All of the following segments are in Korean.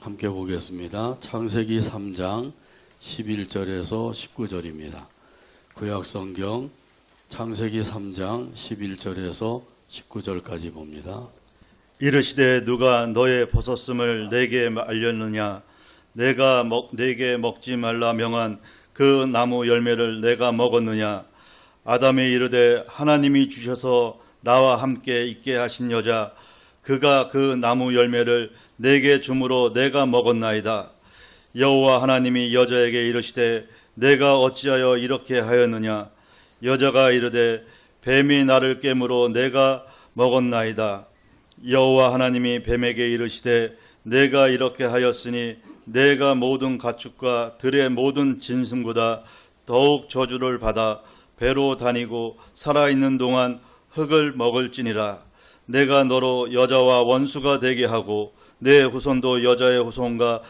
함께 보겠습니다. 창세기 3장 11절에서 19절입니다. 구약성경 창세기 3장 11절에서 19절까지 봅니다. 이르시되 누가 너의 벗었음을 내게 알렸느냐? 내가 내게 먹지 말라 명한 그 나무 열매를 내가 먹었느냐? 아담이 이르되 하나님이 주셔서 나와 함께 있게 하신 여자 그가 그 나무 열매를 내게 주므로 내가 먹었나이다. 여호와 하나님이 여자에게 이르시되 내가 어찌하여 이렇게 하였느냐? 여자가 이르되 뱀이 나를 깨므로 내가 먹었나이다. 여호와 하나님이 뱀에게 이르시되 내가 이렇게 하였으니 내가 모든 가축과 들의 모든 짐승보다 더욱 저주를 받아 배로 다니고 살아있는 동안 흙을 먹을지니라. 내가 너로 여자와 원수가 되게 하고 내 후손도 여자의 후손과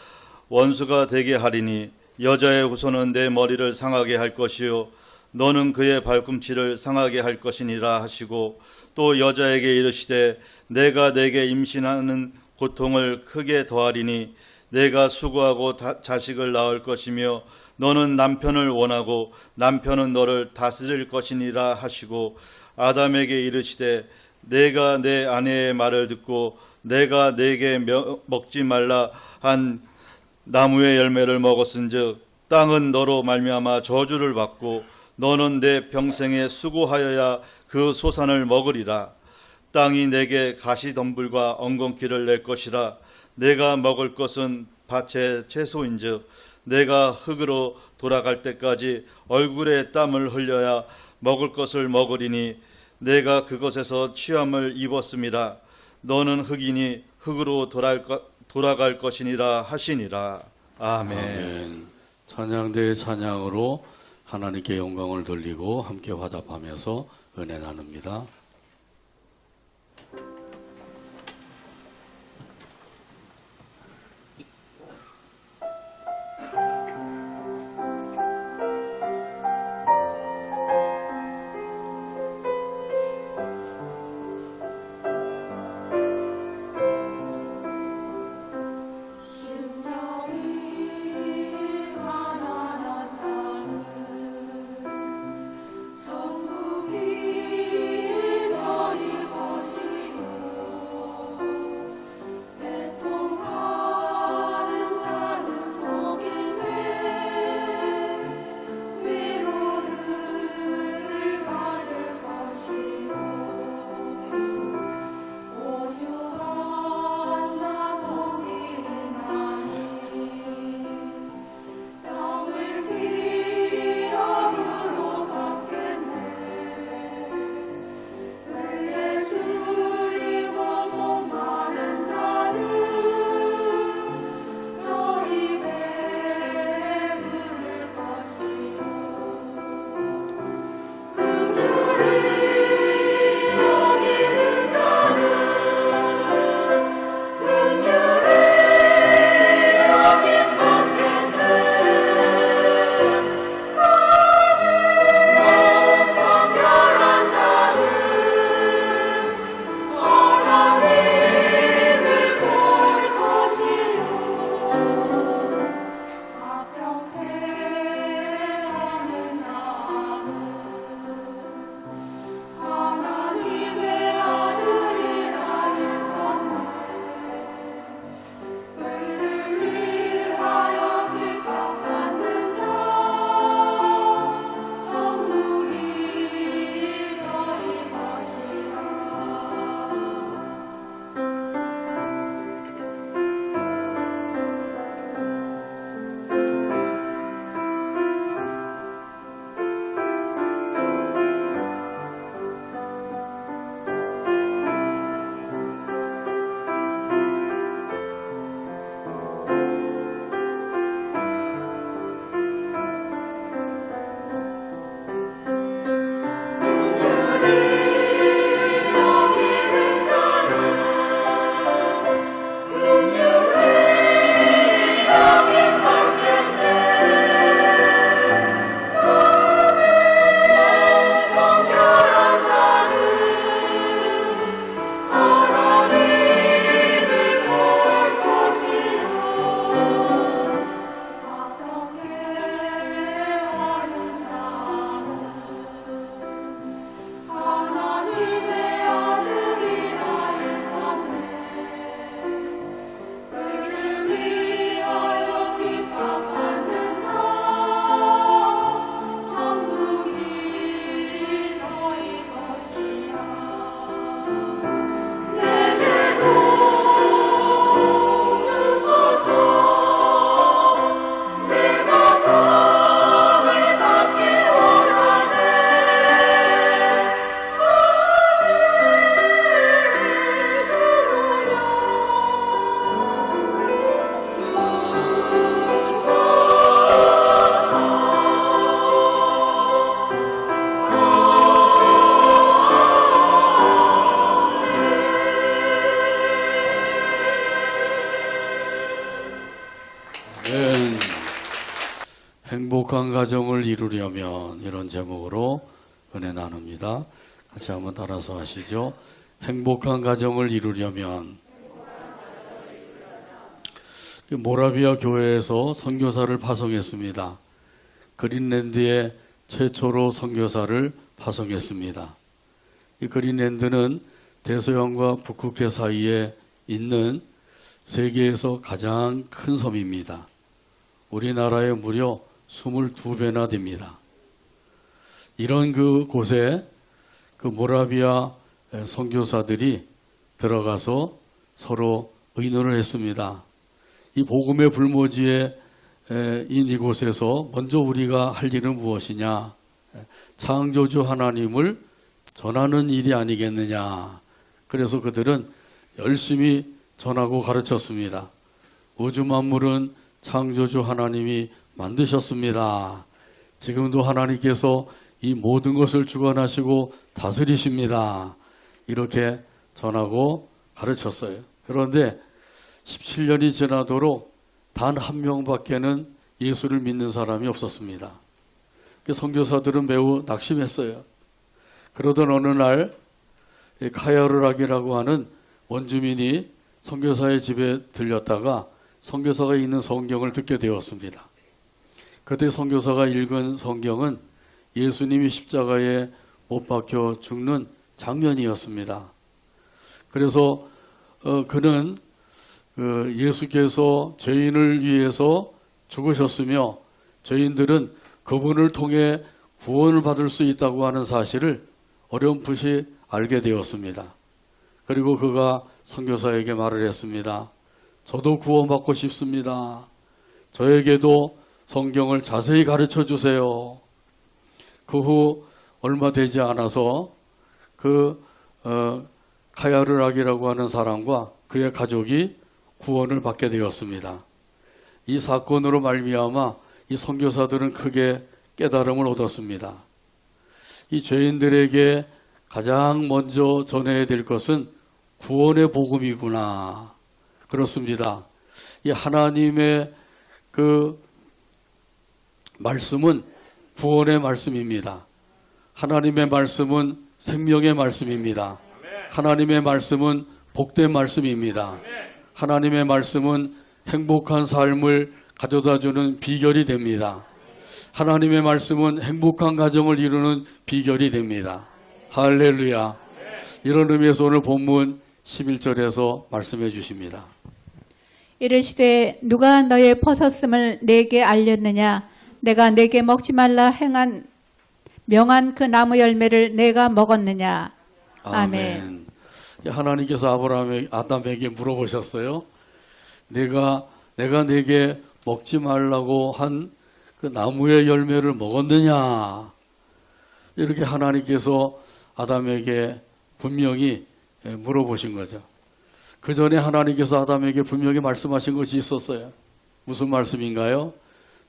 원수가 되게 하리니 여자의 후손은 내 머리를 상하게 할 것이요 너는 그의 발꿈치를 상하게 할 것이니라 하시고 또 여자에게 이르시되 내가 내게 임신하는 고통을 크게 더하리니 내가 수고하고 자식을 낳을 것이며 너는 남편을 원하고 남편은 너를 다스릴 것이니라 하시고 아담에게 이르시되 내가 내 아내의 말을 듣고 내가 내게 먹지 말라 한 나무의 열매를 먹었은즉 땅은 너로 말미암아 저주를 받고 너는 내 평생에 수고하여야 그 소산을 먹으리라. 땅이 내게 가시덤불과 엉겅퀴를 낼 것이라. 내가 먹을 것은 밭의 채소인즉 내가 흙으로 돌아갈 때까지 얼굴에 땀을 흘려야 먹을 것을 먹으리니 내가 그것에서 취함을 입었음이라. 너는 흙이니 흙으로 돌아갈 것이니라 하시니라. 아멘. 아멘. 찬양대의 찬양으로 하나님께 영광을 돌리고 함께 화답하면서 은혜 나눕니다. 전국이 행복한 가정을 이루려면 이런 제목으로 은혜 나눕니다. 같이 한번 따라서 하시죠. 행복한 가정을 이루려면. 모라비아 교회에서 선교사를 파송했습니다. 그린랜드에 최초로 선교사를 파송했습니다. 이 그린랜드는 대서양과 북극해 사이에 있는 세계에서 가장 큰 섬입니다. 우리나라의 무려 22배나 됩니다. 이런 그 곳에 그 모라비아 선교사들이 들어가서 서로 의논을 했습니다. 이 복음의 불모지에 이곳에서 먼저 우리가 할 일은 무엇이냐? 창조주 하나님을 전하는 일이 아니겠느냐? 그래서 그들은 열심히 전하고 가르쳤습니다. 우주 만물은 창조주 하나님이 만드셨습니다. 지금도 하나님께서 이 모든 것을 주관하시고 다스리십니다. 이렇게 전하고 가르쳤어요. 그런데 17년이 지나도록 단 한 명밖에는 예수를 믿는 사람이 없었습니다. 선교사들은 매우 낙심했어요. 그러던 어느 날 카야르락이라고 하는 원주민이 선교사의 집에 들렸다가 선교사가 읽는 성경을 듣게 되었습니다. 그때 선교사가 읽은 성경은 예수님이 십자가에 못 박혀 죽는 장면이었습니다. 그래서 그는 예수께서 죄인을 위해서 죽으셨으며 죄인들은 그분을 통해 구원을 받을 수 있다고 하는 사실을 어렴풋이 알게 되었습니다. 그리고 그가 선교사에게 말을 했습니다. 저도 구원받고 싶습니다. 저에게도 성경을 자세히 가르쳐 주세요. 그 후 얼마 되지 않아서 카야르락이라고 하는 사람과 그의 가족이 구원을 받게 되었습니다. 이 사건으로 말미암아 이 선교사들은 크게 깨달음을 얻었습니다. 이 죄인들에게 가장 먼저 전해야 될 것은 구원의 복음이구나. 그렇습니다. 이 하나님의 그 말씀은 구원의 말씀입니다. 하나님의 말씀은 생명의 말씀입니다. 하나님의 말씀은 복된 말씀입니다. 하나님의 말씀은 행복한 삶을 가져다주는 비결이 됩니다. 하나님의 말씀은 행복한 가정을 이루는 비결이 됩니다. 할렐루야. 이런 의미에서 오늘 본문 11절에서 말씀해 주십니다. 이르시되 누가 너의 벗었음을 내게 알렸느냐? 내가 내게 먹지 말라 명한 그 나무 열매를 내가 먹었느냐? 아멘. 하나님께서 아담에게 물어보셨어요. 내가 내게 먹지 말라고 한 그 나무의 열매를 먹었느냐? 이렇게 하나님께서 아담에게 분명히 물어보신 거죠. 그 전에 하나님께서 아담에게 분명히 말씀하신 것이 있었어요. 무슨 말씀인가요?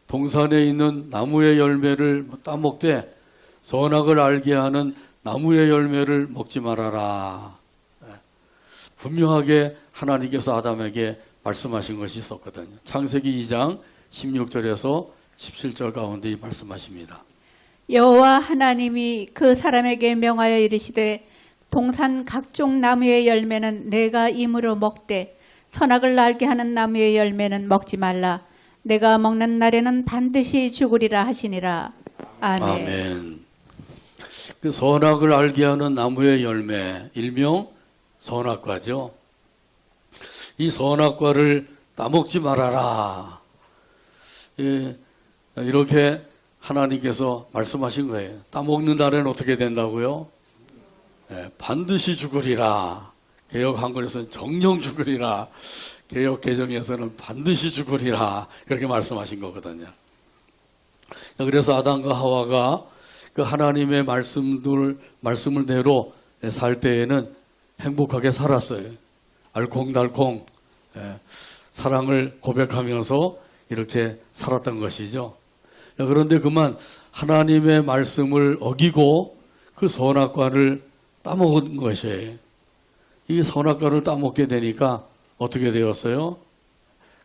동산에 있는 나무의 열매를 따먹되 선악을 알게 하는 나무의 열매를 먹지 말아라. 분명하게 하나님께서 아담에게 말씀하신 것이 있었거든요. 창세기 2장 16절에서 17절 가운데 말씀하십니다. 여호와 하나님이 그 사람에게 명하여 이르시되 동산 각종 나무의 열매는 내가 임으로 먹되 선악을 알게 하는 나무의 열매는 먹지 말라. 내가 먹는 날에는 반드시 죽으리라 하시니라. 아멘. 아멘. 그 선악을 알게 하는 나무의 열매, 일명 선악과죠. 이 선악과를 따먹지 말아라. 이렇게 하나님께서 말씀하신 거예요. 따먹는 날에는 어떻게 된다고요? 반드시 죽으리라. 개역 한글에서는 정령 죽으리라. 개역 개정에서는 반드시 죽으리라. 그렇게 말씀하신 거거든요. 그래서 아담과 하와가 그 하나님의 말씀을 대로 살 때에는 행복하게 살았어요. 알콩달콩 사랑을 고백하면서 이렇게 살았던 것이죠. 그런데 그만 하나님의 말씀을 어기고 그 선악과를 따먹은 것이에요. 이 선악과를 따먹게 되니까 어떻게 되었어요?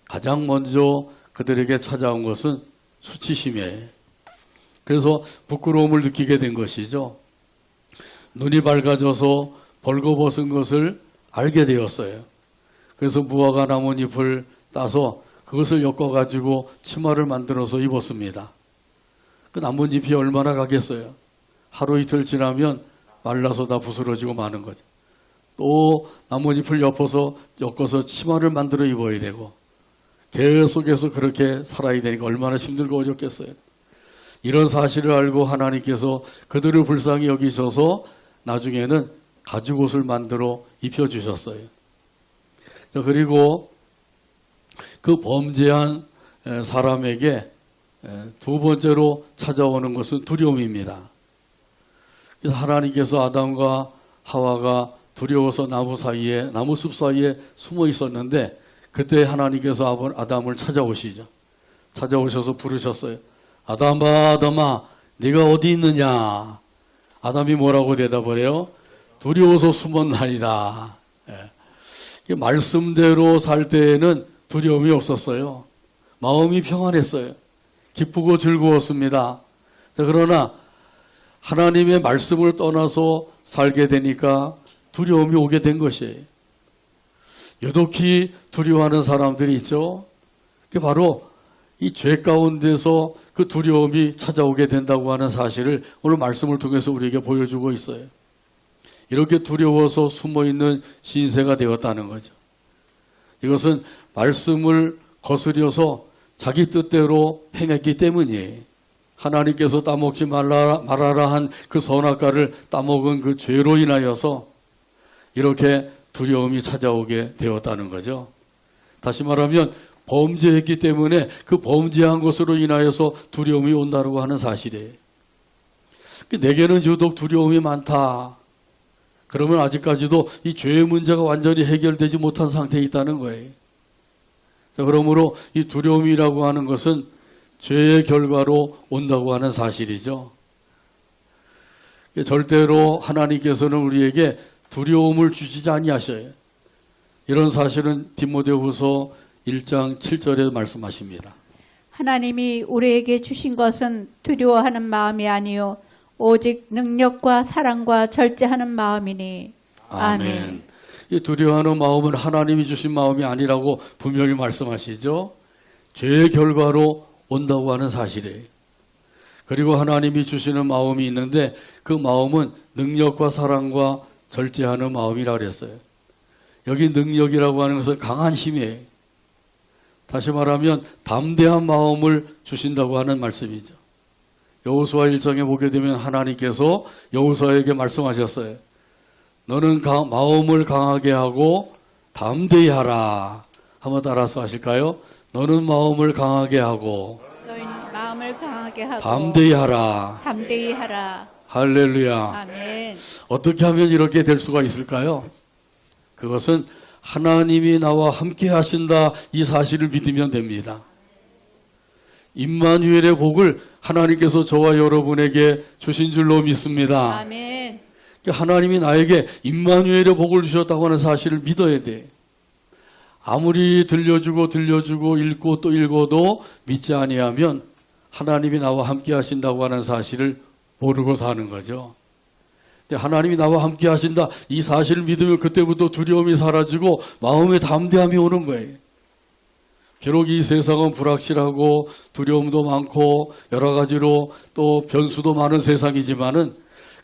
가장 먼저 그들에게 찾아온 것은 수치심이에요. 그래서 부끄러움을 느끼게 된 것이죠. 눈이 밝아져서 벌거벗은 것을 알게 되었어요. 그래서 무화과 나뭇잎을 따서 그것을 엮어가지고 치마를 만들어서 입었습니다. 그 나뭇잎이 얼마나 가겠어요? 하루 이틀 지나면 말라서 다 부스러지고 마는 거죠. 또 나뭇잎을 엮어서 치마를 만들어 입어야 되고 계속해서 그렇게 살아야 되니까 얼마나 힘들고 어렵겠어요. 이런 사실을 알고 하나님께서 그들을 불쌍히 여기셔서 나중에는 가죽옷을 만들어 입혀주셨어요. 그리고 그 범죄한 사람에게 두 번째로 찾아오는 것은 두려움입니다. 그래서 하나님께서 아담과 하와가 두려워서 나무숲 사이에 숨어 있었는데 그때 하나님께서 아담을 찾아오시죠. 찾아오셔서 부르셨어요. 아담아, 아담아, 네가 어디 있느냐? 아담이 뭐라고 대답을 해요? 두려워서 숨었나이다. 말씀대로 살 때에는 두려움이 없었어요. 마음이 평안했어요. 기쁘고 즐거웠습니다. 그러나 하나님의 말씀을 떠나서 살게 되니까 두려움이 오게 된 것이에요. 유독히 두려워하는 사람들이 있죠. 그게 바로 이 죄 가운데서 그 두려움이 찾아오게 된다고 하는 사실을 오늘 말씀을 통해서 우리에게 보여주고 있어요. 이렇게 두려워서 숨어있는 신세가 되었다는 거죠. 이것은 말씀을 거스려서 자기 뜻대로 행했기 때문이에요. 하나님께서 따먹지 말아라 한 그 선악과를 따먹은 그 죄로 인하여서 이렇게 두려움이 찾아오게 되었다는 거죠. 다시 말하면 범죄했기 때문에 그 범죄한 것으로 인하여서 두려움이 온다고 하는 사실이에요. 내게는 유독 두려움이 많다. 그러면 아직까지도 이 죄의 문제가 완전히 해결되지 못한 상태에 있다는 거예요. 그러므로 이 두려움이라고 하는 것은 죄의 결과로 온다고 하는 사실이죠. 절대로 하나님께서는 우리에게 두려움을 주시지 아니하셔요. 이런 사실은 디모데후서 1장 7절에 말씀하십니다. 하나님이 우리에게 주신 것은 두려워하는 마음이 아니요 오직 능력과 사랑과 절제하는 마음이니. 아멘. 이 두려워하는 마음은 하나님이 주신 마음이 아니라고 분명히 말씀하시죠. 죄의 결과로 온다고 하는 사실이에요. 그리고 하나님이 주시는 마음이 있는데 그 마음은 능력과 사랑과 절제하는 마음이라고 그랬어요. 여기 능력이라고 하는 것은 강한 힘이에요. 다시 말하면 담대한 마음을 주신다고 하는 말씀이죠. 여호수아 1장에 보게 되면 하나님께서 여호수아에게 말씀하셨어요. 너는 마음을 강하게 하고 담대히 하라. 한번 따라서 하실까요? 너는 마음을 강하게 하고 너희는 마음을 강하게 하고 담대히 하라. 담대히 하라. 할렐루야. 아멘. 어떻게 하면 이렇게 될 수가 있을까요? 그것은 하나님이 나와 함께 하신다 이 사실을 믿으면 됩니다. 임마누엘의 복을 하나님께서 저와 여러분에게 주신 줄로 믿습니다. 아멘. 하나님이 나에게 임마누엘의 복을 주셨다고 하는 사실을 믿어야 돼. 아무리 들려주고 읽고 또 읽어도 믿지 아니하면 하나님이 나와 함께 하신다고 하는 사실을 모르고 사는 거죠. 근데 하나님이 나와 함께 하신다 이 사실을 믿으면 그때부터 두려움이 사라지고 마음에 담대함이 오는 거예요. 비록 이 세상은 불확실하고 두려움도 많고 여러 가지로 또 변수도 많은 세상이지만은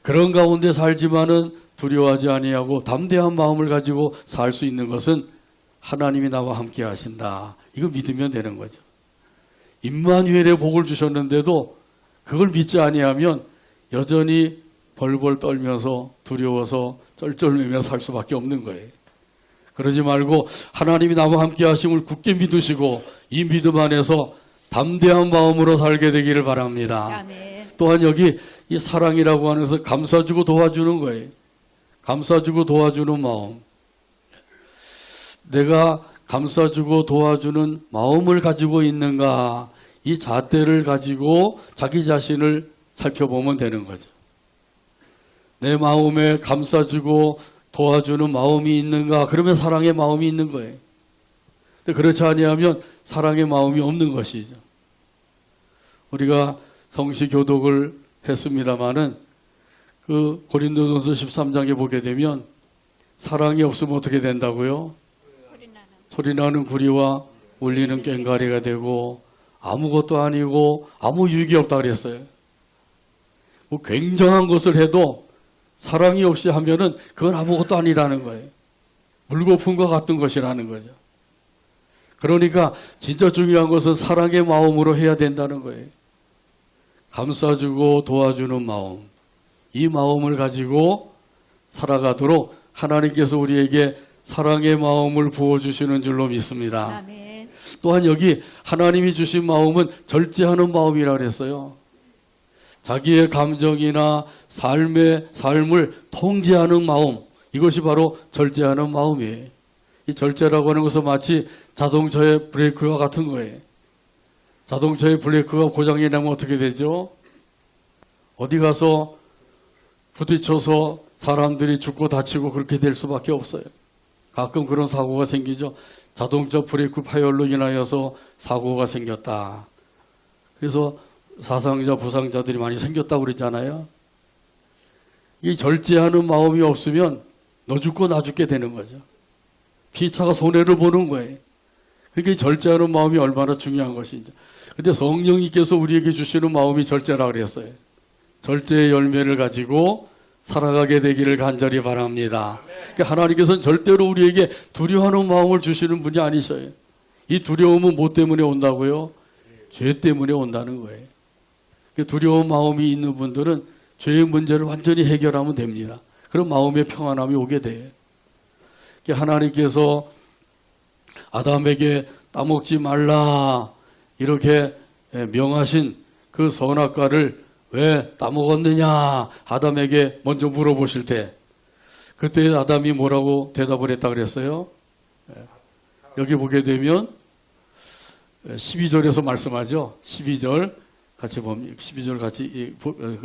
그런 가운데 살지만은 두려워하지 아니하고 담대한 마음을 가지고 살 수 있는 것은 하나님이 나와 함께 하신다. 이거 믿으면 되는 거죠. 임마누엘의 복을 주셨는데도 그걸 믿지 아니하면 여전히 벌벌 떨면서 두려워서 쩔쩔매며 살 수밖에 없는 거예요. 그러지 말고 하나님이 나와 함께 하심을 굳게 믿으시고 이 믿음 안에서 담대한 마음으로 살게 되기를 바랍니다. 아멘. 또한 여기 이 사랑이라고 하는 것은 감싸주고 도와주는 거예요. 감싸주고 도와주는 마음. 내가 감싸주고 도와주는 마음을 가지고 있는가 이 잣대를 가지고 자기 자신을 살펴보면 되는 거죠. 내 마음에 감싸주고 도와주는 마음이 있는가? 그러면 사랑의 마음이 있는 거예요. 근데 그렇지 아니하면 사랑의 마음이 없는 것이죠. 우리가 성시 교독을 했습니다마는 그 고린도전서 13장에 보게 되면 사랑이 없으면 어떻게 된다고요? 소리나는 구리와 울리는 꽹과리가 되고 아무것도 아니고 아무 유익이 없다 그랬어요. 뭐 굉장한 것을 해도 사랑이 없이 하면은 그건 아무것도 아니라는 거예요. 물거품과 같은 것이라는 거죠. 그러니까 진짜 중요한 것은 사랑의 마음으로 해야 된다는 거예요. 감싸주고 도와주는 마음, 이 마음을 가지고 살아가도록 하나님께서 우리에게 사랑의 마음을 부어주시는 줄로 믿습니다. 아멘. 또한 여기 하나님이 주신 마음은 절제하는 마음이라고 그랬어요. 자기의 감정이나 삶을 통제하는 마음, 이것이 바로 절제하는 마음이에요. 이 절제라고 하는 것은 마치 자동차의 브레이크와 같은 거예요. 자동차의 브레이크가 고장이 나면 어떻게 되죠? 어디 가서 부딪혀서 사람들이 죽고 다치고 그렇게 될 수밖에 없어요. 가끔 그런 사고가 생기죠. 자동차 브레이크 파열로 인하여서 사고가 생겼다. 그래서 사상자, 부상자들이 많이 생겼다고 그러잖아요. 이 절제하는 마음이 없으면 너 죽고 나 죽게 되는 거죠. 피차가 손해를 보는 거예요. 그러니까 이 절제하는 마음이 얼마나 중요한 것인지. 근데 성령님께서 우리에게 주시는 마음이 절제라고 그랬어요. 절제의 열매를 가지고 살아가게 되기를 간절히 바랍니다. 그러니까 하나님께서는 절대로 우리에게 두려워하는 마음을 주시는 분이 아니셔요. 이 두려움은 뭐 때문에 온다고요? 죄 때문에 온다는 거예요. 두려운 마음이 있는 분들은 죄의 문제를 완전히 해결하면 됩니다. 그럼 마음의 평안함이 오게 돼요. 하나님께서 아담에게 따먹지 말라 이렇게 명하신 그 선악과를 왜 따먹었느냐 아담에게 먼저 물어보실 때 그때 아담이 뭐라고 대답을 했다 그랬어요? 여기 보게 되면 12절에서 말씀하죠. 12절 같이 보면 12절 같이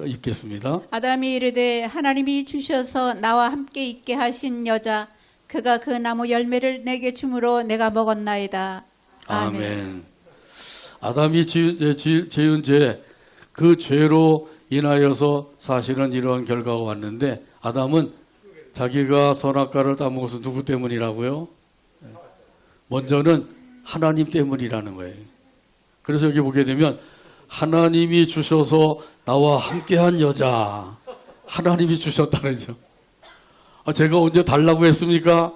읽겠습니다. 아담이 이르되 하나님이 주셔서 나와 함께 있게 하신 여자 그가 그 나무 열매를 내게 주므로 내가 먹었나이다. 아멘. 아멘. 아담이 지은 죄, 그 죄로 인하여서 사실은 이러한 결과가 왔는데 아담은 자기가 선악과를 따먹어서 누구 때문이라고요? 먼저는 하나님 때문이라는 거예요. 그래서 여기 보게 되면 하나님이 주셔서 나와 함께한 여자, 하나님이 주셨다는 거죠. 제가 언제 달라고 했습니까?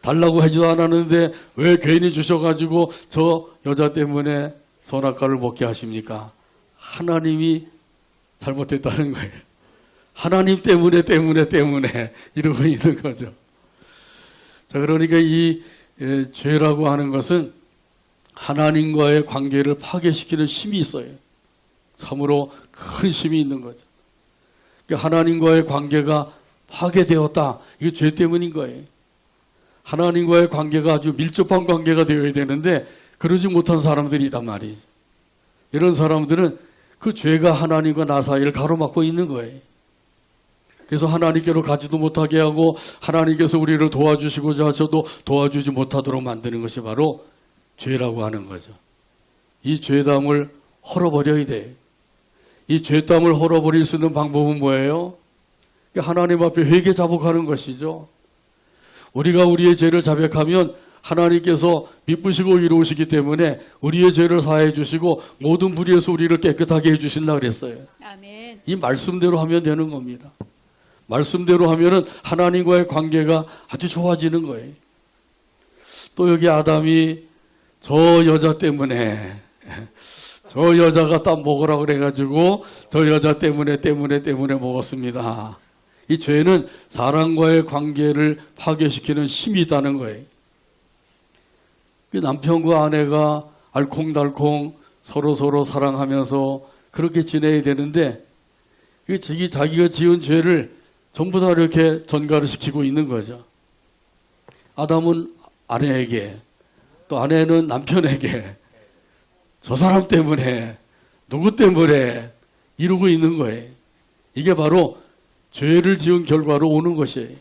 달라고 하지도 않았는데 왜 괜히 주셔가지고 저 여자 때문에 선악과를 먹게 하십니까? 하나님이 잘못했다는 거예요. 하나님 때문에 이러고 있는 거죠. 자, 그러니까 이 죄라고 하는 것은 하나님과의 관계를 파괴시키는 힘이 있어요. 참으로 큰 힘이 있는 거죠. 그러니까 하나님과의 관계가 파괴되었다. 이게 죄 때문인 거예요. 하나님과의 관계가 아주 밀접한 관계가 되어야 되는데 그러지 못한 사람들이 있단 말이죠. 이런 사람들은 그 죄가 하나님과 나 사이를 가로막고 있는 거예요. 그래서 하나님께로 가지도 못하게 하고 하나님께서 우리를 도와주시고자 하셔도 도와주지 못하도록 만드는 것이 바로 죄라고 하는 거죠. 이 죄담을 헐어버려야 돼. 이 죄담을 헐어버릴 수 있는 방법은 뭐예요? 하나님 앞에 회개 자복하는 것이죠. 우리가 우리의 죄를 자백하면 하나님께서 미쁘시고 이로우시기 때문에 우리의 죄를 사해 주시고 모든 불의에서 우리를 깨끗하게 해 주신다 그랬어요. 아멘. 이 말씀대로 하면 되는 겁니다. 말씀대로 하면은 하나님과의 관계가 아주 좋아지는 거예요. 또 여기 아담이 저 여자 때문에 저 여자가 딱 먹으라고 그래가지고 저 여자 때문에 먹었습니다. 이 죄는 사람과의 관계를 파괴시키는 힘이 있다는 거예요. 남편과 아내가 알콩달콩 서로 사랑하면서 그렇게 지내야 되는데 자기가 지은 죄를 전부 다 이렇게 전가를 시키고 있는 거죠. 아담은 아내에게 또 아내는 남편에게 저 사람 때문에 누구 때문에 이러고 있는 거예요. 이게 바로 죄를 지은 결과로 오는 것이에요.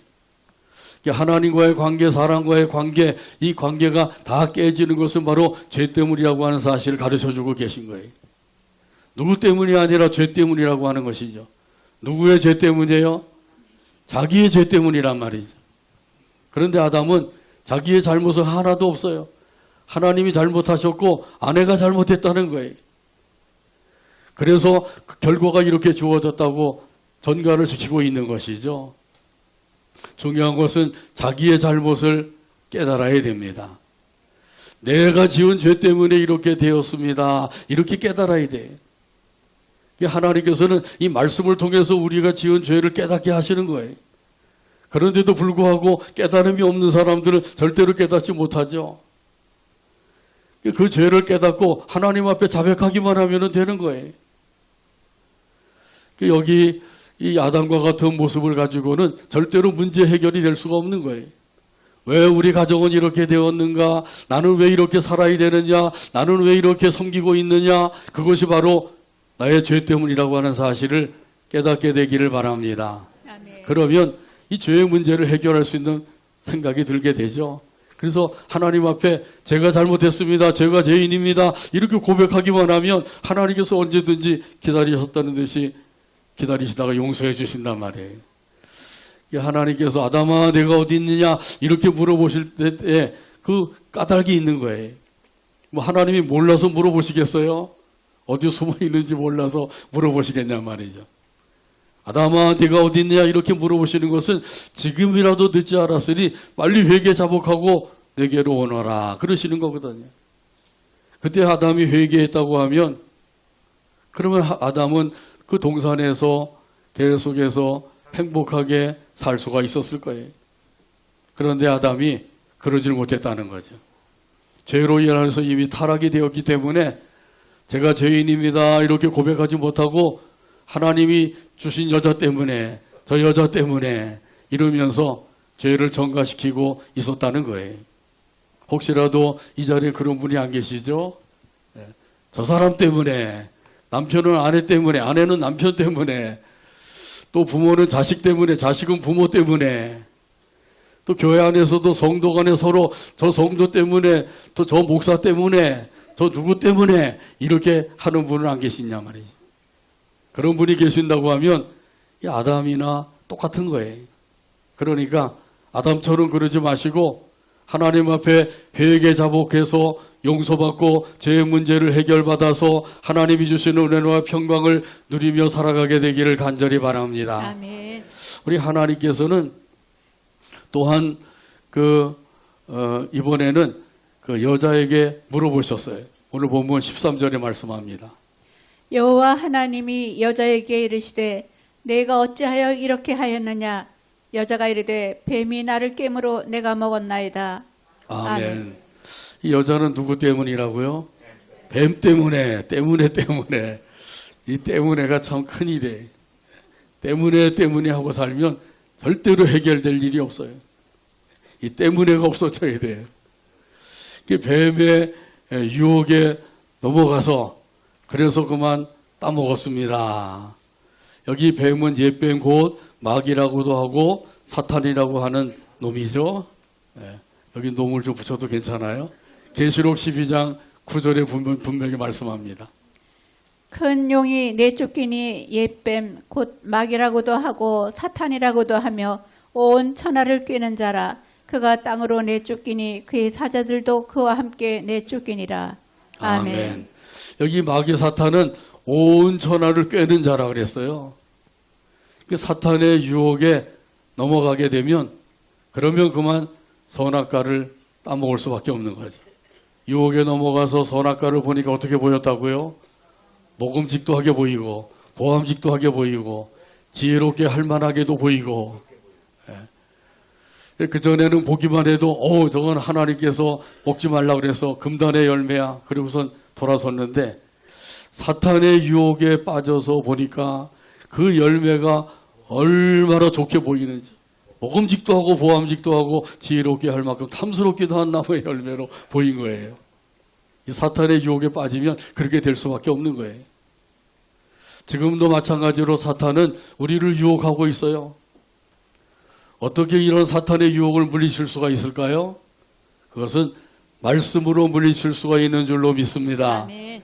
하나님과의 관계, 사람과의 관계, 이 관계가 다 깨지는 것은 바로 죄 때문이라고 하는 사실을 가르쳐주고 계신 거예요. 누구 때문이 아니라 죄 때문이라고 하는 것이죠. 누구의 죄 때문이에요? 자기의 죄 때문이란 말이죠. 그런데 아담은 자기의 잘못은 하나도 없어요. 하나님이 잘못하셨고 아내가 잘못했다는 거예요. 그래서 그 결과가 이렇게 주어졌다고 전가를 지키고 있는 것이죠. 중요한 것은 자기의 잘못을 깨달아야 됩니다. 내가 지은 죄 때문에 이렇게 되었습니다. 이렇게 깨달아야 돼. 하나님께서는 이 말씀을 통해서 우리가 지은 죄를 깨닫게 하시는 거예요. 그런데도 불구하고 깨달음이 없는 사람들은 절대로 깨닫지 못하죠. 그 죄를 깨닫고 하나님 앞에 자백하기만 하면 되는 거예요. 여기 이 아담과 같은 모습을 가지고는 절대로 문제 해결이 될 수가 없는 거예요. 왜 우리 가정은 이렇게 되었는가? 나는 왜 이렇게 살아야 되느냐? 나는 왜 이렇게 섬기고 있느냐? 그것이 바로 나의 죄 때문이라고 하는 사실을 깨닫게 되기를 바랍니다. 아멘. 그러면 이 죄의 문제를 해결할 수 있는 생각이 들게 되죠. 그래서 하나님 앞에 제가 잘못했습니다. 제가 죄인입니다. 이렇게 고백하기만 하면 하나님께서 언제든지 기다리셨다는 듯이 기다리시다가 용서해 주신단 말이에요. 하나님께서 아담아 내가 어디 있느냐 이렇게 물어보실 때에 그 까닭이 있는 거예요. 뭐 하나님이 몰라서 물어보시겠어요? 어디 숨어 있는지 몰라서 물어보시겠냐 말이죠. 아담아 네가 어디 있느냐 이렇게 물어보시는 것은 지금이라도 늦지 않았으니 빨리 회개 자복하고 내게로 오너라 그러시는 거거든요. 그때 아담이 회개했다고 하면 그러면 아담은 그 동산에서 계속해서 행복하게 살 수가 있었을 거예요. 그런데 아담이 그러질 못했다는 거죠. 죄로 인해서 이미 타락이 되었기 때문에 제가 죄인입니다 이렇게 고백하지 못하고 하나님이 주신 여자 때문에 저 여자 때문에 이러면서 죄를 전가시키고 있었다는 거예요. 혹시라도 이 자리에 그런 분이 안 계시죠? 저 사람 때문에 남편은 아내 때문에 아내는 남편 때문에 또 부모는 자식 때문에 자식은 부모 때문에 또 교회 안에서도 성도 간에 서로 저 성도 때문에 또 저 목사 때문에 저 누구 때문에 이렇게 하는 분은 안 계시냐 말이지. 그런 분이 계신다고 하면 이 아담이나 똑같은 거예요. 그러니까 아담처럼 그러지 마시고 하나님 앞에 회개 자복해서 용서받고 죄의 문제를 해결받아서 하나님이 주시는 은혜와 평강을 누리며 살아가게 되기를 간절히 바랍니다. 아멘. 우리 하나님께서는 또한 이번에는 그 여자에게 물어보셨어요. 오늘 본문 13절에 말씀합니다. 여호와 하나님이 여자에게 이르시되 내가 어찌하여 이렇게 하였느냐? 여자가 이르되 뱀이 나를 깨므로 내가 먹었나이다. 아멘. 아멘. 이 여자는 누구 때문이라고요? 뱀 때문에. 이 때문에가 참 큰일이에요. 때문에 하고 살면 절대로 해결될 일이 없어요. 이 때문에가 없어져야 돼요. 뱀의 유혹에 넘어가서 그래서 그만 따먹었습니다. 여기 뱀은 옛뱀 곧 마귀라고도 하고 사탄이라고 하는 놈이죠. 여기 놈을 좀 붙여도 괜찮아요. 계시록 12장 9절에 분명히 말씀합니다. 큰 용이 내쫓기니 옛뱀 곧 마귀라고도 하고 사탄이라고도 하며 온 천하를 꿰는 자라. 그가 땅으로 내쫓기니 그의 사자들도 그와 함께 내쫓기니라. 아멘. 여기 마귀 사탄은 온 천하를 꿰는 자라 그랬어요. 그 사탄의 유혹에 넘어가게 되면 그러면 그만 선악과를 따먹을 수밖에 없는 거죠. 유혹에 넘어가서 선악과를 보니까 어떻게 보였다고요? 먹음직도하게 보이고 보암직도하게 보이고 지혜롭게 할만하게도 보이고 그전에는 보기만 해도 저건 하나님께서 먹지 말라고 그래서 금단의 열매야 그리고선 돌아섰는데 사탄의 유혹에 빠져서 보니까 그 열매가 얼마나 좋게 보이는지 먹음직도 하고 보암직도 하고 지혜롭게 할 만큼 탐스럽기도 한 나무의 열매로 보인 거예요. 이 사탄의 유혹에 빠지면 그렇게 될 수밖에 없는 거예요. 지금도 마찬가지로 사탄은 우리를 유혹하고 있어요. 어떻게 이런 사탄의 유혹을 물리칠 수가 있을까요? 그것은 말씀으로 물리칠 수가 있는 줄로 믿습니다. 아멘.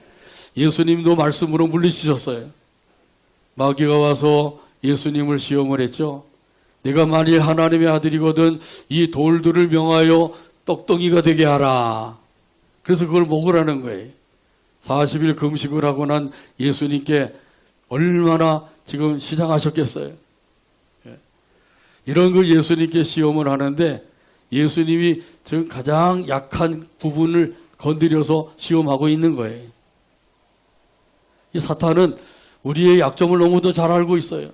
예수님도 말씀으로 물리치셨어요. 마귀가 와서 예수님을 시험을 했죠. 내가 만일 하나님의 아들이거든 이 돌들을 명하여 떡덩이가 되게 하라. 그래서 그걸 먹으라는 거예요. 40일 금식을 하고 난 예수님께 얼마나 지금 시장하셨겠어요. 이런 걸 예수님께 시험을 하는데 예수님이 지금 가장 약한 부분을 건드려서 시험하고 있는 거예요. 이 사탄은 우리의 약점을 너무도 잘 알고 있어요.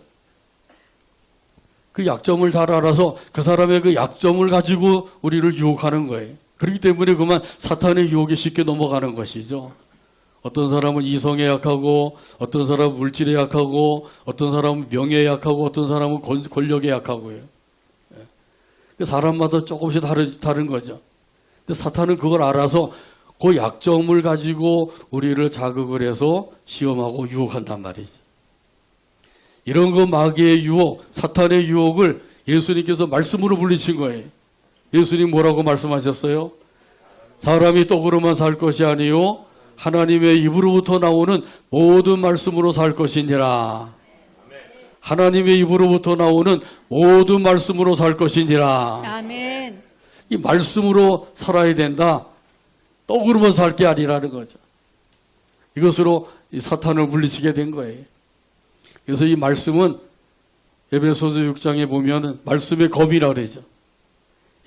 그 약점을 잘 알아서 그 사람의 그 약점을 가지고 우리를 유혹하는 거예요. 그렇기 때문에 그만 사탄의 유혹에 쉽게 넘어가는 것이죠. 어떤 사람은 이성에 약하고, 어떤 사람은 물질에 약하고, 어떤 사람은 명예에 약하고, 어떤 사람은 권력에 약하고요. 사람마다 조금씩 다른 거죠. 근데 사탄은 그걸 알아서 그 약점을 가지고 우리를 자극을 해서 시험하고 유혹한단 말이죠. 이런 거 마귀의 유혹, 사탄의 유혹을 예수님께서 말씀으로 물리친 거예요. 예수님 뭐라고 말씀하셨어요? 사람이 떡으로만 살 것이 아니요 하나님의 입으로부터 나오는 모든 말씀으로 살 것이니라. 하나님의 입으로부터 나오는 모든 말씀으로 살 것이니라. 아멘. 이 말씀으로 살아야 된다. 떡으로만 살 게 아니라는 거죠. 이것으로 이 사탄을 물리치게 된 거예요. 그래서 이 말씀은 에베소서 6장에 보면 말씀의 검이라 그러죠.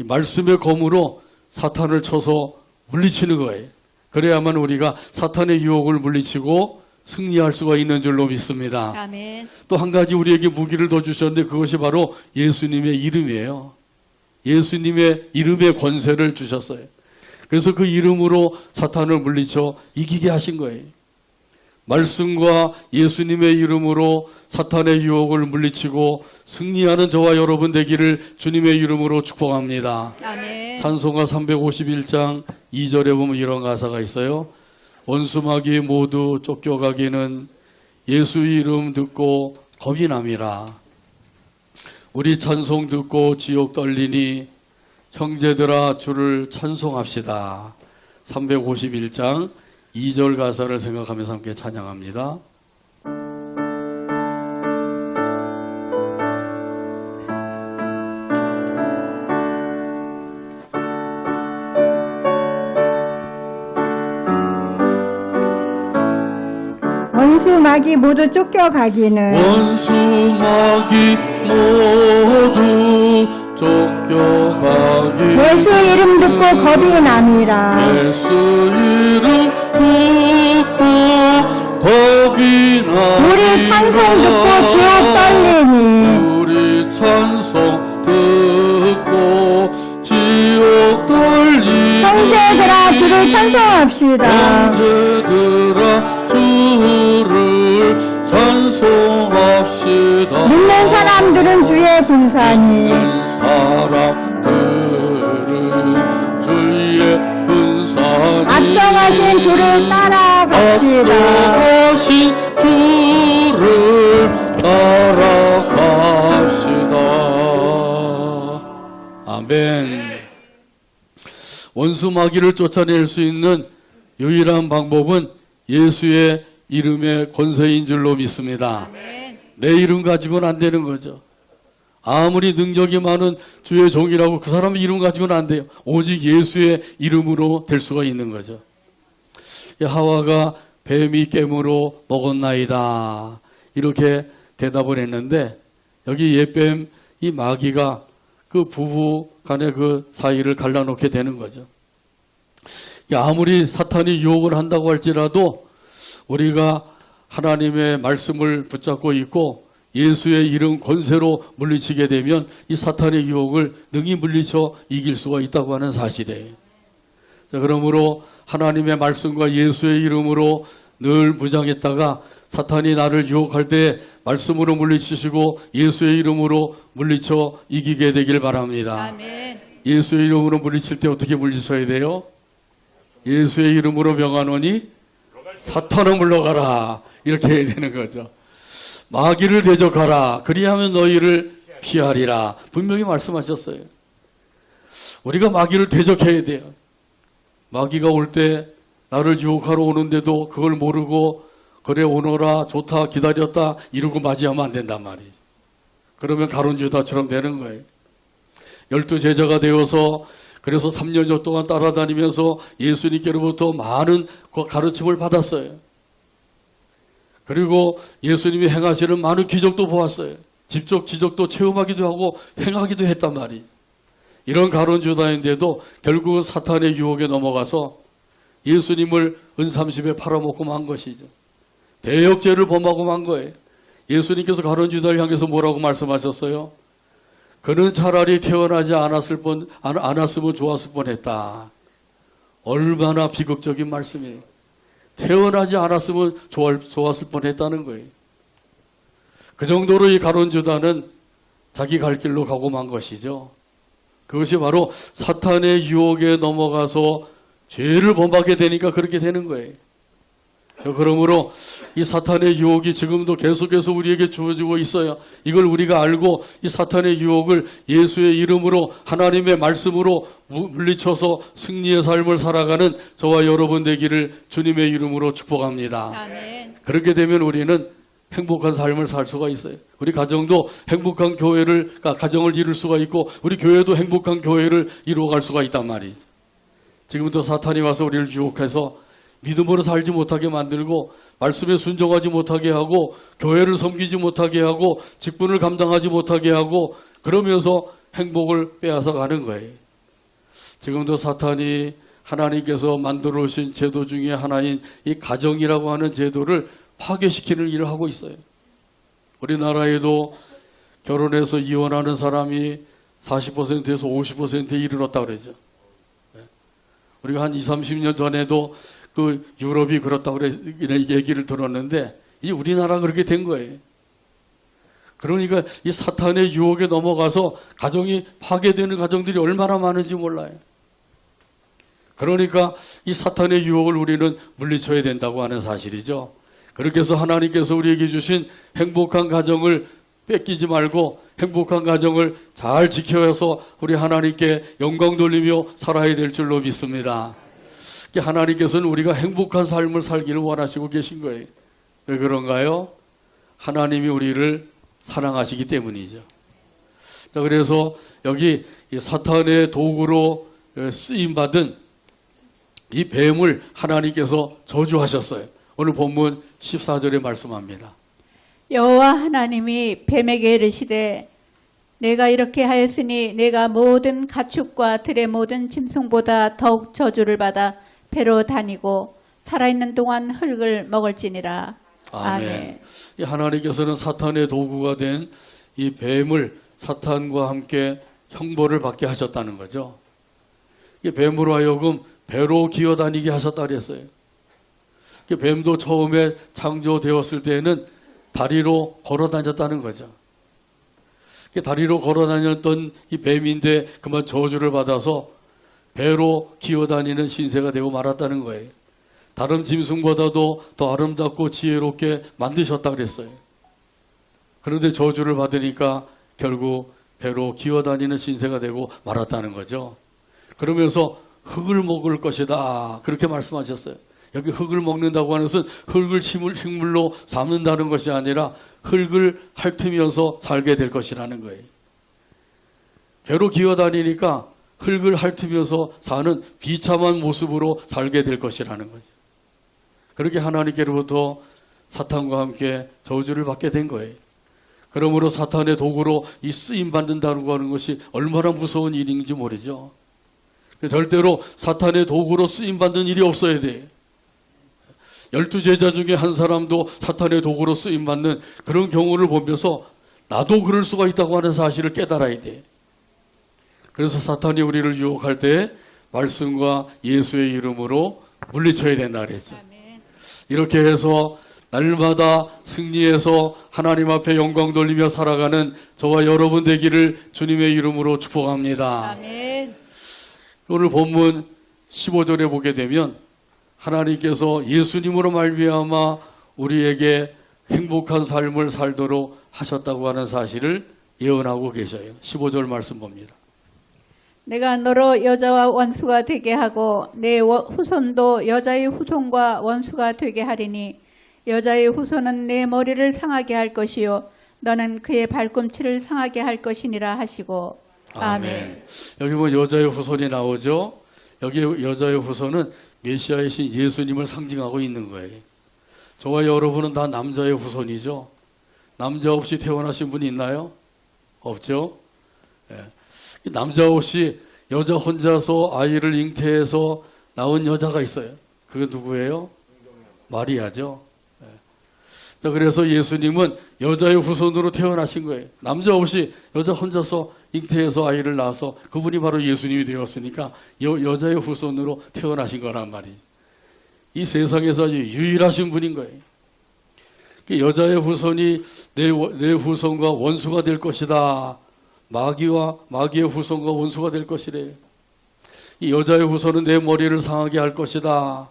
이 말씀의 검으로 사탄을 쳐서 물리치는 거예요. 그래야만 우리가 사탄의 유혹을 물리치고 승리할 수가 있는 줄로 믿습니다. 아멘. 또 한 가지 우리에게 무기를 더 주셨는데 그것이 바로 예수님의 이름이에요. 예수님의 이름의 권세를 주셨어요. 그래서 그 이름으로 사탄을 물리쳐 이기게 하신 거예요. 말씀과 예수님의 이름으로 사탄의 유혹을 물리치고 승리하는 저와 여러분 되기를 주님의 이름으로 축복합니다. 아멘. 찬송가 351장 2절에 보면 이런 가사가 있어요. 원수마귀 모두 쫓겨가기는 예수 이름 듣고 겁이 남이라. 우리 찬송 듣고 지옥 떨리니 형제들아 주를 찬송합시다. 351장 2절 가사를 생각하면서 함께 찬양합니다. 원수 마귀 모두 쫓겨가기는 원수마귀 모두 쫓겨가기 예수 이름 듣고 겁이 남이라. 예수 이름 듣고 겁이 나니 우리 찬송 듣고 지옥 떨리니 우리 찬송 듣고 지옥 떨리니 형제들아 주를 찬송합시다. 형제들아 주를 찬송합시다. 믿는 사람들은 주의 분산이 믿는 사람들은 주의 분산이 앞서가신 주를 따라갑시다. 앞서가신 주를 따라갑시다. 아멘. 원수 마귀를 쫓아낼 수 있는 유일한 방법은 예수의 이름의 권세인 줄로 믿습니다. 아멘. 내 이름 가지고는 안 되는 거죠. 아무리 능력이 많은 주의 종이라고 그 사람 이름 가지고는 안 돼요. 오직 예수의 이름으로 될 수가 있는 거죠. 하와가 뱀이 깨물어 먹었나이다. 이렇게 대답을 했는데 여기 옛뱀 이 마귀가 그 부부 간의 그 사이를 갈라놓게 되는 거죠. 아무리 사탄이 유혹을 한다고 할지라도 우리가 하나님의 말씀을 붙잡고 있고 예수의 이름 권세로 물리치게 되면 이 사탄의 유혹을 능히 물리쳐 이길 수가 있다고 하는 사실이에요. 자, 그러므로 하나님의 말씀과 예수의 이름으로 늘 무장했다가 사탄이 나를 유혹할 때 말씀으로 물리치시고 예수의 이름으로 물리쳐 이기게 되길 바랍니다. 아멘. 예수의 이름으로 물리칠 때 어떻게 물리쳐야 돼요? 예수의 이름으로 명하노니 사탄아 물러가라. 이렇게 해야 되는 거죠. 마귀를 대적하라. 그리하면 너희를 피하리라. 분명히 말씀하셨어요. 우리가 마귀를 대적해야 돼요. 마귀가 올 때 나를 유혹하러 오는데도 그걸 모르고 그래 오너라 좋다 기다렸다 이러고 맞이하면 안 된단 말이지. 그러면 가룟 유다처럼 되는 거예요. 12제자가 되어서 그래서 3년여 동안 따라다니면서 예수님께로부터 많은 가르침을 받았어요. 그리고 예수님이 행하시는 많은 기적도 보았어요. 직접 지적도 체험하기도 하고 행하기도 했단 말이지. 이런 가룟 유다인데도 결국은 사탄의 유혹에 넘어가서 예수님을 은삼십에 팔아먹고 만 것이죠. 대역죄를 범하고 만 거예요. 예수님께서 가룟 유다를 향해서 뭐라고 말씀하셨어요? 그는 차라리 태어나지 않았으면 좋았을 뻔했다. 얼마나 비극적인 말씀이에요. 태어나지 않았으면 좋았을 뻔했다는 거예요. 그 정도로 이 가룟 유다는 자기 갈 길로 가고 만 것이죠. 그것이 바로 사탄의 유혹에 넘어가서 죄를 범하게 되니까 그렇게 되는 거예요. 그러므로 이 사탄의 유혹이 지금도 계속해서 우리에게 주어지고 있어요. 이걸 우리가 알고 이 사탄의 유혹을 예수의 이름으로 하나님의 말씀으로 물리쳐서 승리의 삶을 살아가는 저와 여러분 되기를 주님의 이름으로 축복합니다. 아멘. 그렇게 되면 우리는 행복한 삶을 살 수가 있어요. 우리 가정도 행복한 가정을 이룰 수가 있고 우리 교회도 행복한 교회를 이루어갈 수가 있단 말이죠. 지금부터 사탄이 와서 우리를 유혹해서 믿음으로 살지 못하게 만들고 말씀에 순종하지 못하게 하고 교회를 섬기지 못하게 하고 직분을 감당하지 못하게 하고 그러면서 행복을 빼앗아 가는 거예요. 지금도 사탄이 하나님께서 만들어 오신 제도 중에 하나인 이 가정이라고 하는 제도를 파괴시키는 일을 하고 있어요. 우리나라에도 결혼해서 이혼하는 사람이 40%에서 50%에 이르렀다고 그러죠. 우리가 한 20, 30년 전에도 그 유럽이 그렇다고 얘기를 들었는데 이 우리나라 그렇게 된 거예요. 그러니까 이 사탄의 유혹에 넘어가서 가정이 파괴되는 가정들이 얼마나 많은지 몰라요. 그러니까 이 사탄의 유혹을 우리는 물리쳐야 된다고 하는 사실이죠. 그렇게 해서 하나님께서 우리에게 주신 행복한 가정을 뺏기지 말고 행복한 가정을 잘 지켜서 우리 하나님께 영광 돌리며 살아야 될 줄로 믿습니다. 하나님께서는 우리가 행복한 삶을 살기를 원하시고 계신 거예요. 왜 그런가요? 하나님이 우리를 사랑하시기 때문이죠. 자, 그래서 여기 사탄의 도구로 쓰임받은 이 뱀을 하나님께서 저주하셨어요. 오늘 본문 14절에 말씀합니다. 여호와 하나님이 뱀에게 이르시되 내가 이렇게 하였으니 내가 모든 가축과 들의 모든 짐승보다 더욱 저주를 받아 배로 다니고 살아있는 동안 흙을 먹을지니라. 아멘. 이 하나님께서는 사탄의 도구가 된 이 뱀을 사탄과 함께 형벌을 받게 하셨다는 거죠. 이 뱀으로 하여금 배로 기어다니게 하셨다 그랬어요. 뱀도 처음에 창조되었을 때는 다리로 걸어 다녔다는 거죠. 다리로 걸어 다녔던 이 뱀인데 그만 저주를 받아서 배로 기어다니는 신세가 되고 말았다는 거예요. 다른 짐승보다도 더 아름답고 지혜롭게 만드셨다 그랬어요. 그런데 저주를 받으니까 결국 배로 기어다니는 신세가 되고 말았다는 거죠. 그러면서 흙을 먹을 것이다 그렇게 말씀하셨어요. 여기 흙을 먹는다고 하는 것은 흙을 식물로 삼는다는 것이 아니라 흙을 핥으면서 살게 될 것이라는 거예요. 배로 기어다니니까 흙을 핥으면서 사는 비참한 모습으로 살게 될 것이라는 거죠. 그렇게 하나님께로부터 사탄과 함께 저주를 받게 된 거예요. 그러므로 사탄의 도구로 이 쓰임받는다는 하는 것이 얼마나 무서운 일인지 모르죠. 절대로 사탄의 도구로 쓰임받는 일이 없어야 돼요. 12제자 중에 한 사람도 사탄의 도구로 쓰임받는 그런 경우를 보면서 나도 그럴 수가 있다고 하는 사실을 깨달아야 돼. 그래서 사탄이 우리를 유혹할 때 말씀과 예수의 이름으로 물리쳐야 된다 그랬죠. 이렇게 해서 날마다 승리해서 하나님 앞에 영광 돌리며 살아가는 저와 여러분 되기를 주님의 이름으로 축복합니다. 아멘. 오늘 본문 15절에 보게 되면 하나님께서 예수님으로 말미암아 우리에게 행복한 삶을 살도록 하셨다고 하는 사실을 예언하고 계셔요. 15절 말씀 봅니다. 내가 너로 여자와 원수가 되게 하고 내 후손도 여자의 후손과 원수가 되게 하리니 여자의 후손은 내 머리를 상하게 할 것이요 너는 그의 발꿈치를 상하게 할 것이니라 하시고 아멘. 여기 뭐 여자의 후손이 나오죠. 여기 여자의 후손은 메시아이신 예수님을 상징하고 있는 거예요. 저와 여러분은 다 남자의 후손이죠. 남자 없이 태어나신 분이 있나요? 없죠. 예. 남자 없이 여자 혼자서 아이를 잉태해서 낳은 여자가 있어요. 그게 누구예요? 마리아죠. 예. 자, 그래서 예수님은 여자의 후손으로 태어나신 거예요. 남자 없이 여자 혼자서 잉태해서 아이를 낳아서 그분이 바로 예수님이 되었으니까 여자의 후손으로 태어나신 거란 말이죠. 이 세상에서 아주 유일하신 분인 거예요. 여자의 후손이 내 후손과 원수가 될 것이다. 마귀의 후손과 원수가 될 것이래. 이 여자의 후손은 내 머리를 상하게 할 것이다.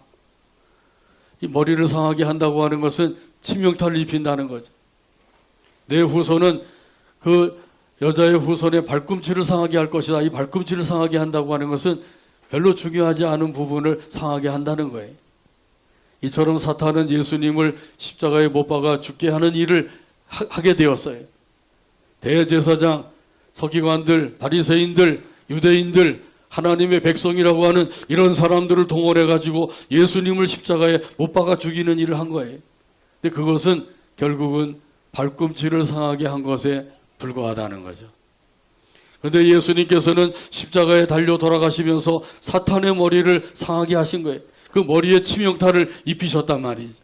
이 머리를 상하게 한다고 하는 것은 치명타를 입힌다는 거죠. 내 후손은 그 여자의 후손의 발꿈치를 상하게 할 것이다. 이 발꿈치를 상하게 한다고 하는 것은 별로 중요하지 않은 부분을 상하게 한다는 거예요. 이처럼 사탄은 예수님을 십자가에 못 박아 죽게 하는 일을 하게 되었어요. 대제사장, 서기관들, 바리새인들, 유대인들, 하나님의 백성이라고 하는 이런 사람들을 동원해 가지고 예수님을 십자가에 못 박아 죽이는 일을 한 거예요. 근데 그것은 결국은 발꿈치를 상하게 한 것에 불과하다는 거죠. 그런데 예수님께서는 십자가에 달려 돌아가시면서 사탄의 머리를 상하게 하신 거예요. 그 머리에 치명타를 입히셨단 말이죠.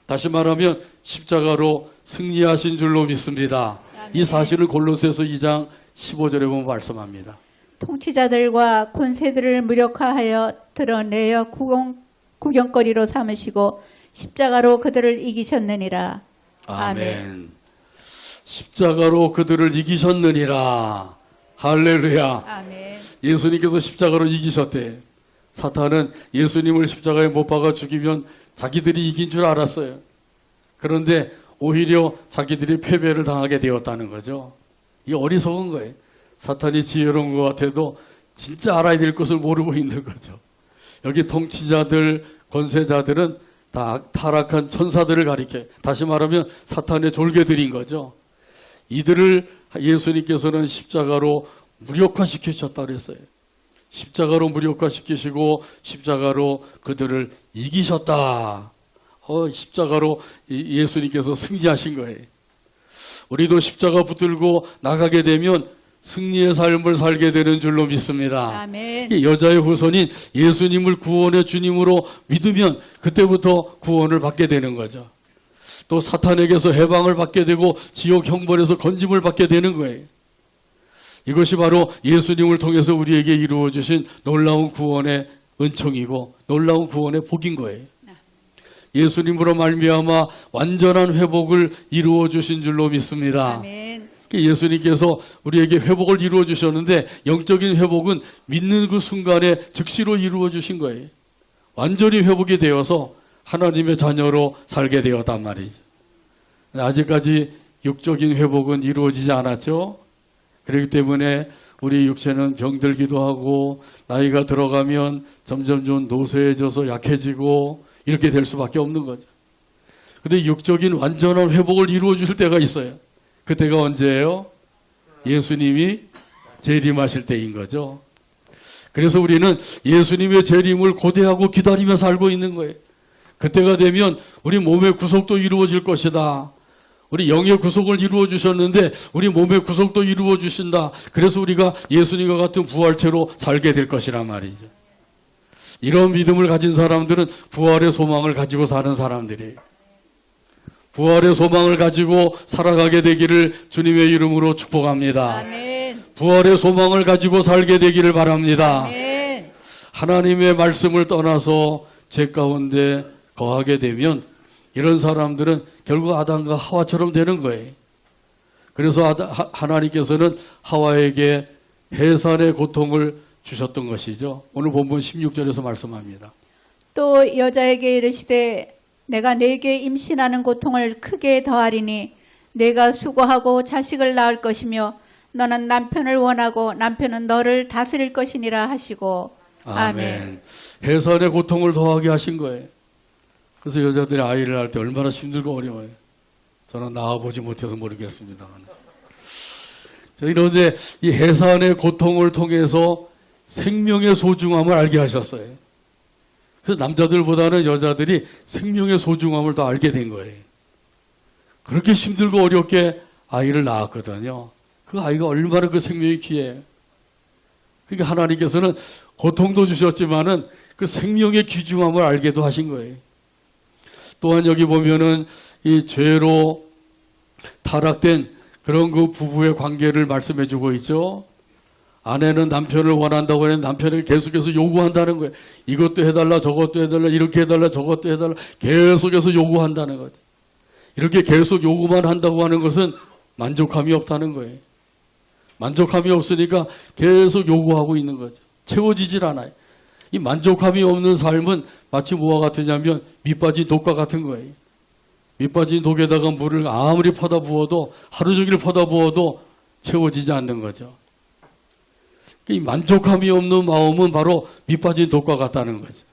다시 말하면 십자가로 승리하신 줄로 믿습니다. 이 사실을 골로새서 2장 15절에 보면 말씀합니다. 통치자들과 권세들을 무력화하여 드러내어 구경거리로 삼으시고 십자가로 그들을 이기셨느니라. 아멘. 십자가로 그들을 이기셨느니라. 할렐루야. 아멘. 예수님께서 십자가로 이기셨대. 사탄은 예수님을 십자가에 못 박아 죽이면 자기들이 이긴 줄 알았어요. 그런데 오히려 자기들이 패배를 당하게 되었다는 거죠. 이게 어리석은 거예요. 사탄이 지혜로운 것 같아도 진짜 알아야 될 것을 모르고 있는 거죠. 여기 통치자들, 권세자들은 다 타락한 천사들을 가리켜, 다시 말하면 사탄의 졸개들인 거죠. 이들을 예수님께서는 십자가로 무력화시키셨다 그랬어요. 십자가로 무력화시키시고 십자가로 그들을 이기셨다. 십자가로 예수님께서 승리하신 거예요. 우리도 십자가 붙들고 나가게 되면 승리의 삶을 살게 되는 줄로 믿습니다. 아멘. 여자의 후손인 예수님을 구원의 주님으로 믿으면 그때부터 구원을 받게 되는 거죠. 또 사탄에게서 해방을 받게 되고 지옥 형벌에서 건짐을 받게 되는 거예요. 이것이 바로 예수님을 통해서 우리에게 이루어 주신 놀라운 구원의 은총이고 놀라운 구원의 복인 거예요. 예수님으로 말미암아 완전한 회복을 이루어 주신 줄로 믿습니다. 아멘. 예수님께서 우리에게 회복을 이루어 주셨는데 영적인 회복은 믿는 그 순간에 즉시로 이루어 주신 거예요. 완전히 회복이 되어서 하나님의 자녀로 살게 되었단 말이죠. 아직까지 육적인 회복은 이루어지지 않았죠. 그렇기 때문에 우리 육체는 병들기도 하고 나이가 들어가면 점점 좀 노쇠해져서 약해지고 이렇게 될 수밖에 없는 거죠. 그런데 육적인 완전한 회복을 이루어 줄 때가 있어요. 그때가 언제예요? 예수님이 재림하실 때인 거죠. 그래서 우리는 예수님의 재림을 고대하고 기다리며 살고 있는 거예요. 그때가 되면 우리 몸의 구속도 이루어질 것이다. 우리 영의 구속을 이루어 주셨는데 우리 몸의 구속도 이루어 주신다. 그래서 우리가 예수님과 같은 부활체로 살게 될 것이란 말이죠. 이런 믿음을 가진 사람들은 부활의 소망을 가지고 사는 사람들이에요. 부활의 소망을 가지고 살아가게 되기를 주님의 이름으로 축복합니다. 아멘. 부활의 소망을 가지고 살게 되기를 바랍니다. 아멘. 하나님의 말씀을 떠나서 죄 가운데 거하게 되면 이런 사람들은 결국 아담과 하와처럼 되는 거예요. 그래서 하나님께서는 하와에게 해산의 고통을 주셨던 것이죠. 오늘 본문 16절에서 말씀합니다. 또 여자에게 이르시되 내가 네게 임신하는 고통을 크게 더하리니 내가 수고하고 자식을 낳을 것이며 너는 남편을 원하고 남편은 너를 다스릴 것이니라 하시고 아멘. 해산의 고통을 더하게 하신 거예요. 그래서 여자들이 아이를 낳을 때 얼마나 힘들고 어려워요. 저는 낳아보지 못해서 모르겠습니다만. 그런데 이 해산의 고통을 통해서 생명의 소중함을 알게 하셨어요. 그래서 남자들보다는 여자들이 생명의 소중함을 더 알게 된 거예요. 그렇게 힘들고 어렵게 아이를 낳았거든요. 그 아이가 얼마나 그 생명이 귀해요. 그러니까 하나님께서는 고통도 주셨지만은 그 생명의 귀중함을 알게도 하신 거예요. 또한 여기 보면은 이 죄로 타락된 그런 그 부부의 관계를 말씀해 주고 있죠. 아내는 남편을 원한다고 하면 남편에게 계속해서 요구한다는 거예요. 이것도 해달라, 저것도 해달라, 이렇게 해달라, 저것도 해달라, 계속해서 요구한다는 거죠. 이렇게 계속 요구만 한다고 하는 것은 만족함이 없다는 거예요. 만족함이 없으니까 계속 요구하고 있는 거죠. 채워지질 않아요. 이 만족함이 없는 삶은 마치 뭐와 같으냐면 밑 빠진 독과 같은 거예요. 밑 빠진 독에다가 물을 아무리 퍼다 부어도 하루 종일 퍼다 부어도 채워지지 않는 거죠. 이 만족함이 없는 마음은 바로 밑 빠진 독과 같다는 거죠.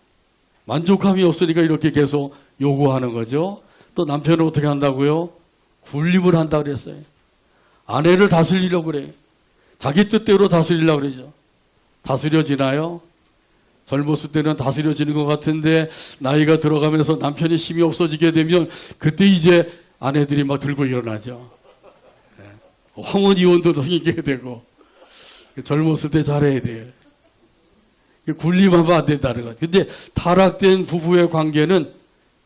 만족함이 없으니까 이렇게 계속 요구하는 거죠. 또 남편은 어떻게 한다고요? 군림을 한다 그랬어요. 아내를 다스리려고 그래요. 자기 뜻대로 다스리려고 그러죠. 다스려지나요? 젊었을 때는 다스려지는 것 같은데 나이가 들어가면서 남편이 힘이 없어지게 되면 그때 이제 아내들이 막 들고 일어나죠. 황혼 이혼도 생기게 되고 젊었을 때 잘해야 돼요. 군림하면 안 된다는 거죠. 근데 타락된 부부의 관계는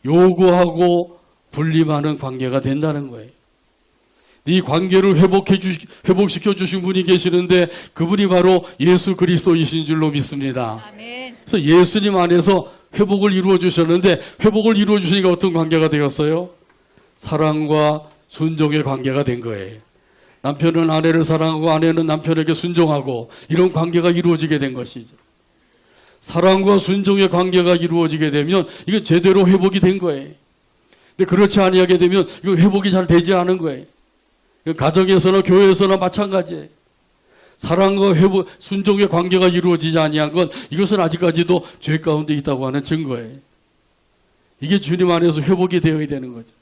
요구하고 분림하는 관계가 된다는 거예요. 이 관계를 회복시켜 주신 분이 계시는데 그분이 바로 예수 그리스도이신 줄로 믿습니다. 아멘. 그래서 예수님 안에서 회복을 이루어 주셨는데 회복을 이루어 주시니까 어떤 관계가 되었어요? 사랑과 순종의 관계가 된 거예요. 남편은 아내를 사랑하고 아내는 남편에게 순종하고 이런 관계가 이루어지게 된 것이죠. 사랑과 순종의 관계가 이루어지게 되면 이건 제대로 회복이 된 거예요. 근데 그렇지 아니하게 되면 이거 회복이 잘 되지 않은 거예요. 가정에서나 교회에서나 마찬가지예요. 사랑과 회복, 순종의 관계가 이루어지지 아니한 건 이것은 아직까지도 죄 가운데 있다고 하는 증거예요. 이게 주님 안에서 회복이 되어야 되는 거죠.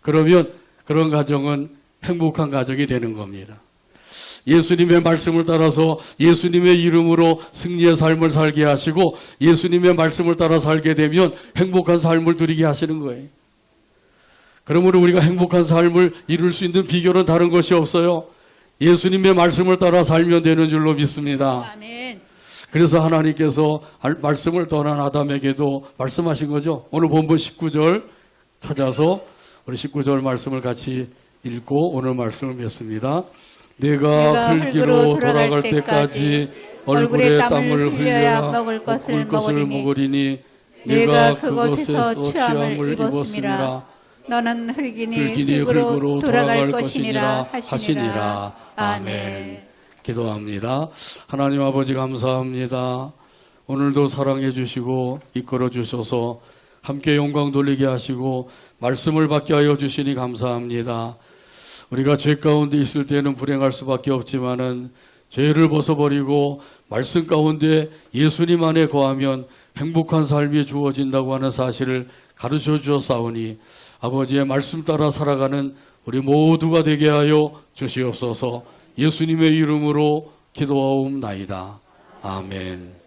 그러면 그런 가정은 행복한 가정이 되는 겁니다. 예수님의 말씀을 따라서 예수님의 이름으로 승리의 삶을 살게 하시고 예수님의 말씀을 따라 살게 되면 행복한 삶을 누리게 하시는 거예요. 그러므로 우리가 행복한 삶을 이룰 수 있는 비결은 다른 것이 없어요. 예수님의 말씀을 따라 살면 되는 줄로 믿습니다. 아멘. 그래서 하나님께서 말씀을 떠난 아담에게도 말씀하신 거죠. 오늘 본문 19절 찾아서 우리 19절 말씀을 같이 읽고 오늘 말씀을 맺습니다. 내가 흙으로 돌아갈 때까지 얼굴에 땀을 흘려야 먹을 것을 먹으리니 내가 그곳에서 취함을 입었음이라. 너는 흙이니 흙으로 돌아갈 것이니라 하시니라. 아멘. 기도합니다. 하나님 아버지 감사합니다. 오늘도 사랑해 주시고 이끌어 주셔서 함께 영광 돌리게 하시고 말씀을 받게 하여 주시니 감사합니다. 우리가 죄 가운데 있을 때는 불행할 수밖에 없지만은 죄를 벗어버리고 말씀 가운데 예수님 안에 거하면 행복한 삶이 주어진다고 하는 사실을 가르쳐 주었사오니 아버지의 말씀 따라 살아가는 우리 모두가 되게 하여 주시옵소서. 예수님의 이름으로 기도하옵나이다. 아멘.